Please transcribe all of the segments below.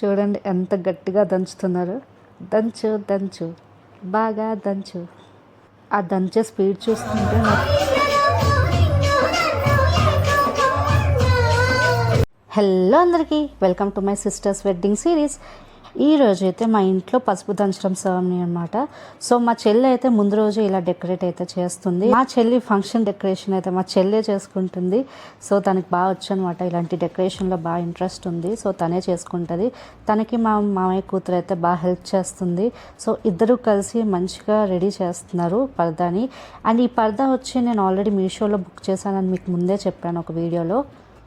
చూడండి ఎంత గట్టిగా దంచుతున్నారు. దంచు దంచు బాగా దంచు. ఆ దంచే స్పీడ్ చూస్తుంటే హలో అందరికీ, welcome to my sisters wedding series. ఈరోజు అయితే మా ఇంట్లో పసుపు దంచడం సెరమనీ అనమాట. సో మా చెల్లి అయితే ముందు రోజు ఇలా డెకరేట్ అయితే చేస్తుంది. మా చెల్లి ఫంక్షన్ డెకరేషన్ అయితే మా చెల్లె చేసుకుంటుంది. సో తనకి బాగా వచ్చు అనమాట, ఇలాంటి డెకరేషన్లో బాగా ఇంట్రెస్ట్ ఉంది. సో తనే చేసుకుంటుంది. తనకి మా మామయ్య కూతురు అయితే బాగా హెల్ప్ చేస్తుంది. సో ఇద్దరు కలిసి మంచిగా రెడీ చేస్తున్నారు పర్దాని. అండ్ ఈ పర్దా వచ్చి నేను ఆల్రెడీ మీషోలో బుక్ చేశానని మీకు ముందే చెప్పాను ఒక వీడియోలో.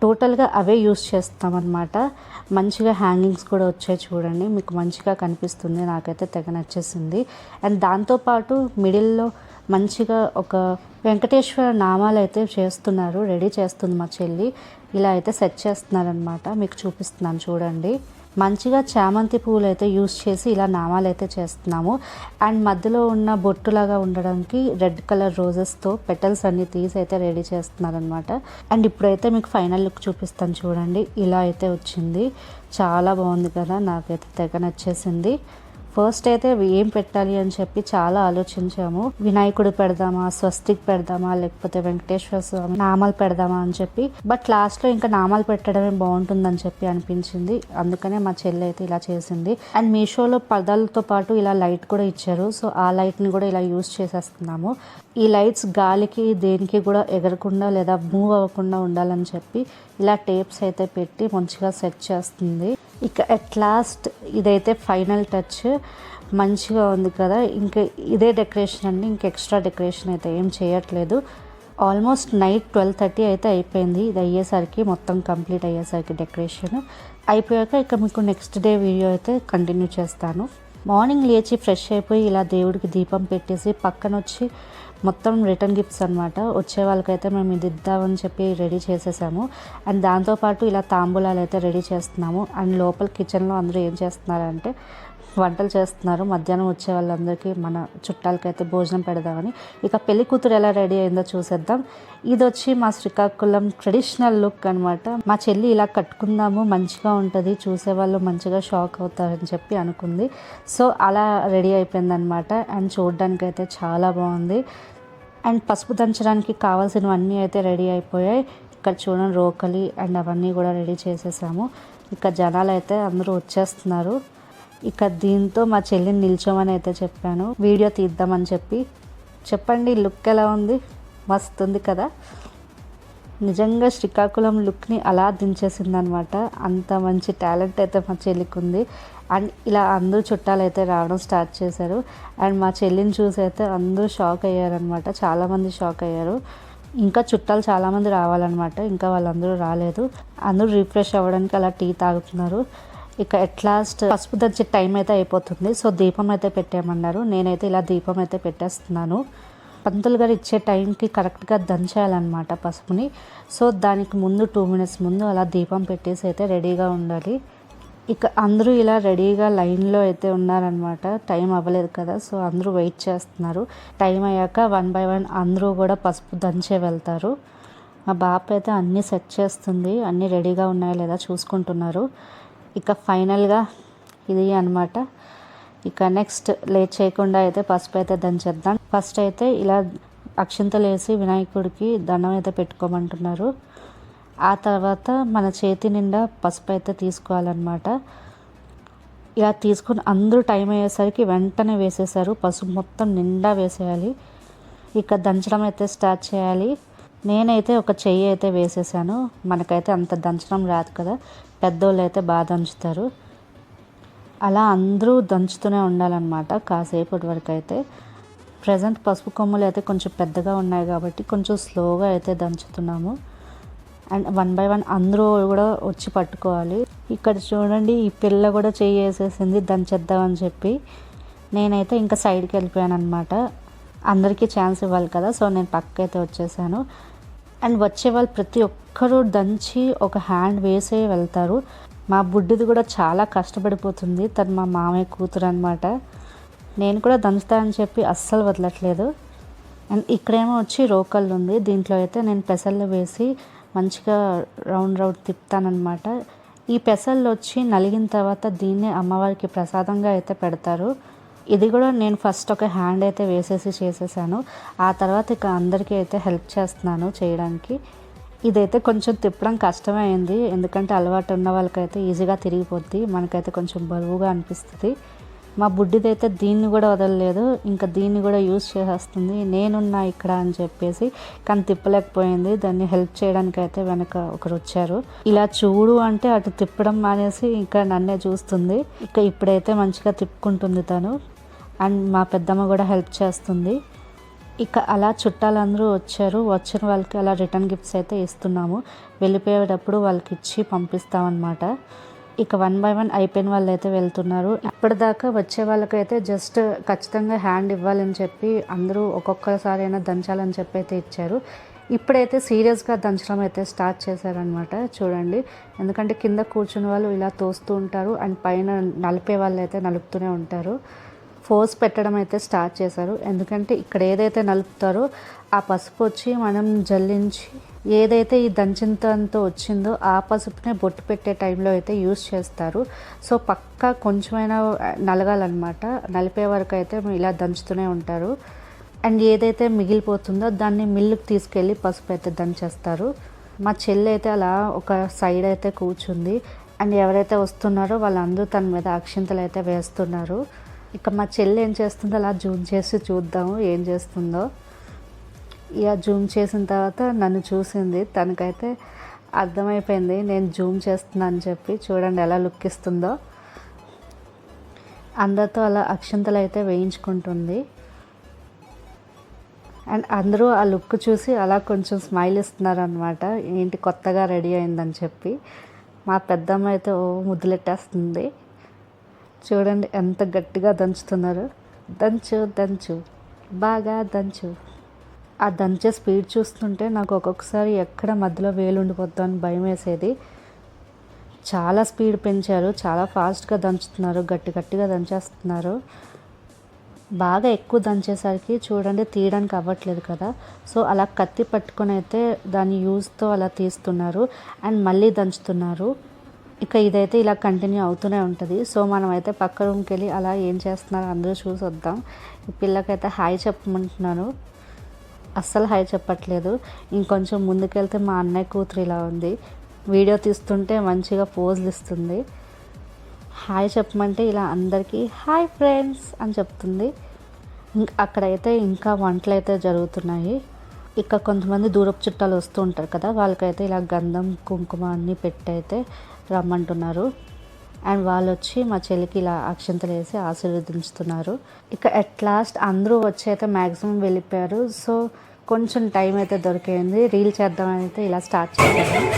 టోటల్గా అవే యూస్ చేస్తామన్నమాట. మంచిగా హ్యాంగింగ్స్ కూడా వచ్చాయి చూడండి, మీకు మంచిగా కనిపిస్తుంది. నాకైతే తెగ నచ్చేసింది. అండ్ దాంతోపాటు మిడిల్లో మంచిగా ఒక వెంకటేశ్వర నామాలు అయితే చేస్తున్నారు, రెడీ చేస్తుంది మా చెల్లి. ఇలా అయితే సెట్ చేస్తున్నారనమాట, మీకు చూపిస్తున్నాను చూడండి. మంచిగా చామంతి పువ్వులు అయితే యూస్ చేసి ఇలా నామాలు అయితే చేస్తున్నాము. అండ్ మధ్యలో ఉన్న బొట్టులాగా ఉండడానికి రెడ్ కలర్ రోజెస్తో పెటల్స్ అన్ని తీసి అయితే రెడీ చేస్తున్నారనమాట. అండ్ ఇప్పుడైతే మీకు ఫైనల్ లుక్ చూపిస్తాను చూడండి. ఇలా అయితే వచ్చింది, చాలా బాగుంది కదా, నాకైతే తెగ నచ్చేసింది. ఫస్ట్ అయితే ఏం పెట్టాలి అని చెప్పి చాలా ఆలోచించాము. వినాయకుడు పెడదామా, స్వస్తిక్ పెడదామా, లేకపోతే వెంకటేశ్వర స్వామి నామాలు పెడదామా అని చెప్పి. బట్ లాస్ట్లో ఇంకా నామాలు పెట్టడమే బాగుంటుందని చెప్పి అనిపించింది. అందుకనే మా చెల్లి అయితే ఇలా చేసింది. అండ్ మీషోలో పర్దాలతో పాటు ఇలా లైట్ కూడా ఇచ్చారు. సో ఆ లైట్ని కూడా ఇలా యూస్ చేసేస్తున్నాము. ఈ లైట్స్ గాలికి దేనికి కూడా ఎగరకుండా లేదా మూవ్ అవ్వకుండా ఉండాలని చెప్పి ఇలా టేప్స్ అయితే పెట్టి మంచిగా సెట్ చేస్తుంది. ఇక అట్ లాస్ట్ ఇదైతే ఫైనల్ టచ్. మంచిగా ఉంది కదా. ఇంకా ఇదే డెకరేషన్ అండి, ఇంక ఎక్స్ట్రా డెకరేషన్ అయితే ఏం చేయట్లేదు. ఆల్మోస్ట్ నైట్ 12:30 అయితే అయిపోయింది. ఇది అయ్యేసరికి మొత్తం కంప్లీట్ అయ్యేసరికి డెకరేషన్ అయిపోయాక ఇక మీకు నెక్స్ట్ డే వీడియో అయితే కంటిన్యూ చేస్తాను. మార్నింగ్ లేచి ఫ్రెష్ అయిపోయి ఇలా దేవుడికి దీపం పెట్టేసి పక్కన వచ్చి మొత్తం రిటర్న్ గిఫ్ట్స్ అనమాట. వచ్చే వాళ్ళకైతే మేము ఇది ఇద్దామని చెప్పి రెడీ చేసేసాము. అండ్ దాంతోపాటు ఇలా తాంబూలాలు అయితే రెడీ చేస్తున్నాము. అండ్ లోపల కిచెన్లో అందరూ ఏం చేస్తున్నారంటే వంటలు చేస్తున్నారు. మధ్యాహ్నం వచ్చే వాళ్ళందరికీ మన చుట్టాలకైతే భోజనం పెడదామని. ఇక పెళ్లి కూతురు ఎలా రెడీ అయిందో చూసేద్దాం. ఇది వచ్చి మా శ్రీకాకుళం ట్రెడిషనల్ లుక్ అనమాట. మా చెల్లి ఇలా కట్టుకుందాము, మంచిగా ఉంటుంది, చూసేవాళ్ళు మంచిగా షాక్ అవుతారని చెప్పి అనుకుంది. సో అలా రెడీ అయిపోయిందనమాట. అండ్ చూడడానికి అయితే చాలా బాగుంది. అండ్ పసుపు దంచడానికి కావాల్సినవన్నీ అయితే రెడీ అయిపోయాయి. ఇక్కడ చూడండి రోకలి అండ్ అవన్నీ కూడా రెడీ చేసేసాము. ఇక జనాలు అయితే అందరూ వచ్చేస్తున్నారు. ఇక దీంతో మా చెల్లిని నిల్చోమని అయితే చెప్పాను, వీడియో తీద్దామని చెప్పి. చెప్పండి లుక్ ఎలా ఉంది? మస్తు ఉంది కదా. నిజంగా శ్రీకాకుళం లుక్ని అలా దించేసింది అనమాట. అంత మంచి టాలెంట్ అయితే మా చెల్లికి ఉంది. అండ్ ఇలా అందరూ చుట్టాలు అయితే రావడం స్టార్ట్ చేశారు. అండ్ మా చెల్లిని చూసి అయితే అందరూ షాక్ అయ్యారనమాట, చాలామంది షాక్ అయ్యారు. ఇంకా చుట్టాలు చాలామంది రావాలన్నమాట, ఇంకా వాళ్ళందరూ రాలేదు. అందరూ రిఫ్రెష్ అవ్వడానికి అలా టీ తాగుతున్నారు. ఇక ఎట్ లాస్ట్ పసుపు దంచే టైం అయితే అయిపోతుంది. సో దీపం అయితే పెట్టేయమన్నారు. నేనైతే ఇలా దీపం అయితే పెట్టేస్తున్నాను. పంతులు గారు ఇచ్చే టైంకి కరెక్ట్గా దంచేయాలన్నమాట పసుపుని. సో దానికి ముందు 2 minutes ముందు అలా దీపం పెట్టేసి అయితే రెడీగా ఉండాలి. ఇక అందరూ ఇలా రెడీగా లైన్లో అయితే ఉన్నారనమాట. టైం అవ్వలేదు కదా, సో అందరూ వెయిట్ చేస్తున్నారు. టైం అయ్యాక 1 by 1 అందరూ కూడా పసుపు దంచే వెళ్తారు. మా బాప అయితే అన్నీ సెట్ చేస్తుంది, అన్నీ రెడీగా ఉన్నాయో లేదా చూసుకుంటున్నారు. ఇక ఫైనల్గా ఇది అనమాట. ఇక నెక్స్ట్ లేట్ చేయకుండా అయితే పసుపు అయితే దంచేద్దాం. ఫస్ట్ అయితే ఇలా అక్షింతలు వేసి వినాయకుడికి దండం అయితే పెట్టుకోమంటున్నారు. ఆ తర్వాత మన చేతి నిండా పసుపు అయితే తీసుకోవాలన్నమాట. ఇలా తీసుకుని అందరూ టైం అయ్యేసరికి వెంటనే వేసేసారు. పసుపు మొత్తం నిండా వేసేయాలి. ఇక దంచడం అయితే స్టార్ట్ చేయాలి. నేనైతే ఒక చెయ్యి అయితే వేసేసాను. మనకైతే అంత దంచడం రాదు కదా, పెద్దోళ్ళు అయితే బాగా దంచుతారు. అలా అందరూ దంచుతూనే ఉండాలన్నమాట కాసేపటి వరకు అయితే. ప్రజెంట్ పసుపు కొమ్ములు అయితే కొంచెం పెద్దగా ఉన్నాయి కాబట్టి కొంచెం స్లోగా అయితే దంచుతున్నాము. అండ్ 1 by 1 అందరూ కూడా వచ్చి పట్టుకోవాలి. ఇక్కడ చూడండి ఈ పిల్ల కూడా చెయ్యి వేసేసింది దంచేద్దామని చెప్పి. నేనైతే ఇంకా సైడ్కి వెళ్ళిపోయాను అనమాట. అందరికీ ఛాన్స్ ఇవ్వాలి కదా, సో నేను పక్కైతే వచ్చేసాను. అండ్ వచ్చే వాళ్ళు ప్రతి ఒక్కరూ దంచి ఒక హ్యాండ్ వేసే వెళ్తారు. మా బుడ్డిది కూడా చాలా కష్టపడిపోతుంది, తను మా మామయ్య కూతురు అనమాట. నేను కూడా దంచుతానని చెప్పి అస్సలు వదలట్లేదు. అండ్ ఇక్కడేమో వచ్చి రోకళ్ళు ఉంది. దీంట్లో అయితే నేను పెసళ్ళు వేసి మంచిగా రౌండ్ తిప్పుతానమాట. ఈ పెసళ్ళు వచ్చి నలిగిన తర్వాత దీన్ని అమ్మవారికి ప్రసాదంగా అయితే పెడతారు. ఇది కూడా నేను ఫస్ట్ ఒక హ్యాండ్ అయితే వేసేసి చేసేసాను. ఆ తర్వాత ఇక అందరికీ అయితే హెల్ప్ చేస్తున్నాను చేయడానికి. ఇదైతే కొంచెం తిప్పడం కష్టమే అయింది, ఎందుకంటే అలవాటు ఉన్న వాళ్ళకైతే ఈజీగా తిరిగిపోద్ది, మనకైతే కొంచెం బరువుగా అనిపిస్తుంది. మా బుడ్డిదైతే దీన్ని కూడా వదలలేదు, ఇంకా దీన్ని కూడా యూజ్ చేసేస్తుంది నేనున్నా ఇక్కడ అని చెప్పేసి. కానీ తిప్పలేకపోయింది, దాన్ని హెల్ప్ చేయడానికి అయితే వెనక ఒకరు వచ్చారు. ఇలా చూడు అంటే అటు తిప్పడం మానేసి ఇంకా నన్నే చూస్తుంది. ఇక ఇప్పుడైతే మంచిగా తిప్పుకుంటుంది తను. అండ్ మా పెద్దమ్మ కూడా హెల్ప్ చేస్తుంది. ఇక అలా చుట్టాలందరూ వచ్చారు. వచ్చిన వాళ్ళకి అలా రిటర్న్ గిఫ్ట్స్ అయితే ఇస్తున్నాము. వెళ్ళిపోయేటప్పుడు వాళ్ళకి ఇచ్చి పంపిస్తామన్నమాట. ఇక 1 by 1 అయిపోయిన వాళ్ళు అయితే వెళ్తున్నారు. ఇప్పటిదాకా వచ్చే వాళ్ళకైతే జస్ట్ ఖచ్చితంగా హ్యాండ్ ఇవ్వాలని చెప్పి అందరూ ఒక్కొక్కసారి అయినా దంచాలని చెప్పి అయితే ఇచ్చారు. ఇప్పుడైతే సీరియస్గా దంచడం అయితే స్టార్ట్ చేశారనమాట. చూడండి, ఎందుకంటే కింద కూర్చున్న వాళ్ళు ఇలా తోస్తూ ఉంటారు అండ్ పైన నలిపే వాళ్ళు అయితే నలుపుతూనే ఉంటారు. ఫోర్స్ పెట్టడం అయితే స్టార్ట్ చేశారు, ఎందుకంటే ఇక్కడ ఏదైతే నలుపుతారో ఆ పసుపు వచ్చి మనం జల్లించి ఏదైతే ఈ దంచింతంతో వచ్చిందో ఆ పసుపునే బొట్టు పెట్టే టైంలో అయితే యూజ్ చేస్తారు. సో పక్కా కొంచెమైనా నలగాలన్నమాట. నలిపే వరకు అయితే ఇలా దంచుతూనే ఉంటారు. అండ్ ఏదైతే మిగిలిపోతుందో దాన్ని మిల్లుకి తీసుకెళ్ళి పసుపు అయితే దంచేస్తారు. మా చెల్లి అయితే అలా ఒక సైడ్ అయితే కూర్చుంది. అండ్ ఎవరైతే వస్తున్నారో వాళ్ళందరూ తన మీద అక్షింతలు అయితే వేస్తున్నారు. ఇక మా చెల్లి ఏం చేస్తుందో అలా జూమ్ చేసి చూద్దాము ఏం చేస్తుందో. ఇక జూమ్ చేసిన తర్వాత నన్ను చూసింది. తనకైతే అర్థమైపోయింది నేను జూమ్ చేస్తున్నా అని చెప్పి. చూడండి ఎలా లుక్ ఇస్తుందో. అందరితో అలా అక్షింతలు అయితే వేయించుకుంటుంది. అండ్ అందరూ ఆ లుక్ చూసి అలా కొంచెం స్మైల్ ఇస్తున్నారు అనమాట, ఏంటి కొత్తగా రెడీ అయిందని చెప్పి. మా పెద్దమ్మ అయితే ఓ ముద్దులెట్టేస్తుంది. చూడండి ఎంత గట్టిగా దంచుతున్నారు. దంచు దంచు బాగా దంచు. ఆ దంచే స్పీడ్ చూస్తుంటే నాకు ఒక్కొక్కసారి ఎక్కడ మధ్యలో వేలు ఉండిపోద్దు అని భయం వేసేది. చాలా స్పీడ్ పెంచారు, చాలా ఫాస్ట్గా దంచుతున్నారు, గట్టి గట్టిగా దంచేస్తున్నారు. బాగా ఎక్కువ దంచేసరికి చూడండి తీయడానికి అవ్వట్లేదు కదా. సో అలా కత్తి పట్టుకొని అయితే దాన్ని యూజ్తో అలా తీస్తున్నారు అండ్ మళ్ళీ దంచుతున్నారు. ఇక ఇదైతే ఇలా కంటిన్యూ అవుతూనే ఉంటుంది. సో మనం అయితే పక్క రూమ్కి వెళ్ళి అలా ఏం చేస్తున్నారు అందరూ చూసి వద్దాం. ఈ పిల్లకైతే హాయ్ చెప్పమంటున్నాను, అస్సలు హాయ్ చెప్పట్లేదు. ఇంకొంచెం ముందుకెళ్తే మా అన్నయ్య కూతురు ఇలా ఉంది, వీడియో తీస్తుంటే మంచిగా పోజులు ఇస్తుంది. హాయ్ చెప్పమంటే ఇలా అందరికీ హాయ్ ఫ్రెండ్స్ అని చెప్తుంది. అక్కడైతే ఇంకా వంటలు అయితే జరుగుతున్నాయి. ఇక కొంతమంది దూరపు చుట్టాలు వస్తూ ఉంటారు కదా, వాళ్ళకైతే ఇలా గంధం కుంకుమ అన్నీ పెట్టి అయితే రమ్మంటున్నారు. అండ్ వాళ్ళు వచ్చి మా చెల్లికి ఇలా అక్షంతలు వేసి ఆశీర్వదించుతున్నారు. ఇక అట్ లాస్ట్ అందరూ వచ్చి అయితే మ్యాక్సిమం వెళ్ళిపోయారు. సో కొంచెం టైం అయితే దొరికింది, రీల్ చేద్దామని అయితే ఇలా స్టార్ట్ చేశాను.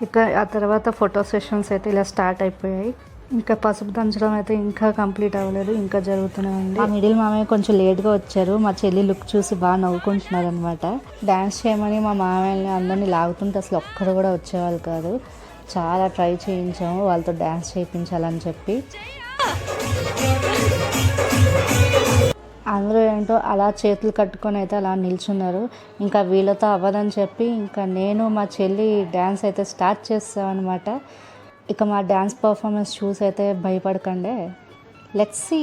ఇక ఆ తర్వాత ఫోటో సెషన్స్ అయితే ఇలా స్టార్ట్ అయిపోయాయి. ఇంకా పసుపు దంచడం అయితే ఇంకా కంప్లీట్ అవ్వలేదు, ఇంకా జరుగుతూనే ఉంది. ఆ మిడిల్ మామయ్య కొంచెం లేట్గా వచ్చారు. మా చెల్లి లుక్ చూసి బాగా నవ్వుకుంటున్నారు అనమాట. డ్యాన్స్ చేయమని మా మామయ్యని అందరినీ లాగుతుంటే అసలు ఒక్కరు కూడా వచ్చేవాళ్ళు కాదు. చాలా ట్రై చేయించాము వాళ్ళతో డ్యాన్స్ చేయించాలని చెప్పి. అందరూ ఏంటో అలా చేతులు కట్టుకొని అయితే అలా నిల్చున్నారు. ఇంకా వీళ్ళతో అవ్వదని చెప్పి ఇంకా నేను మా చెల్లి డ్యాన్స్ అయితే స్టార్ట్ చేస్తామన్నమాట. ఇక మా డ్యాన్స్ పర్ఫార్మెన్స్ చూసి అయితే భయపడకండి, లెట్స్ సీ.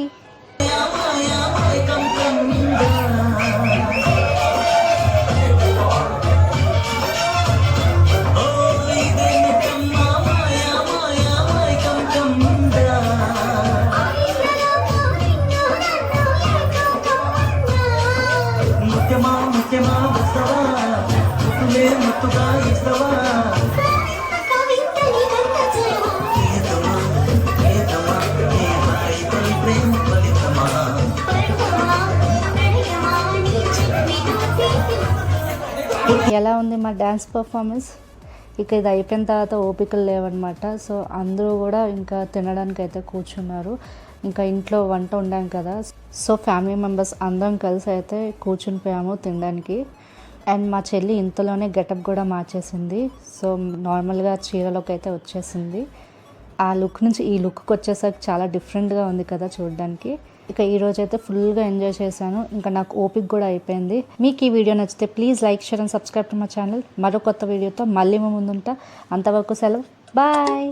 ఎలా ఉంది మా డ్యాన్స్ పర్ఫార్మెన్స్? ఇక ఇది అయిపోయిన తర్వాత ఓపికలు లేవన్నమాట. సో అందరూ కూడా ఇంకా తినడానికి అయితే కూర్చున్నారు. ఇంకా ఇంట్లో వంట ఉండాం కదా, సో ఫ్యామిలీ మెంబర్స్ అందరం కలిసి అయితే కూర్చుని పోయాము తినడానికి. అండ్ మా చెల్లి ఇంతలోనే గెటప్ కూడా మార్చేసింది. సో నార్మల్గా చీరలోకి అయితే వచ్చేసింది. ఆ లుక్ నుంచి ఈ లుక్కి వచ్చేసరికి చాలా డిఫరెంట్గా ఉంది కదా చూడడానికి. ఇక ఈ రోజు అయితే ఫుల్గా ఎంజాయ్ చేశాను. ఇంకా నాకు ఓపిక కూడా అయిపోయింది. మీకు ఈ వీడియో నచ్చితే please like, share and subscribe to my channel. మరో కొత్త వీడియోతో మళ్ళీ ముందుంటా. అంతవరకు సెలవు, బాయ్.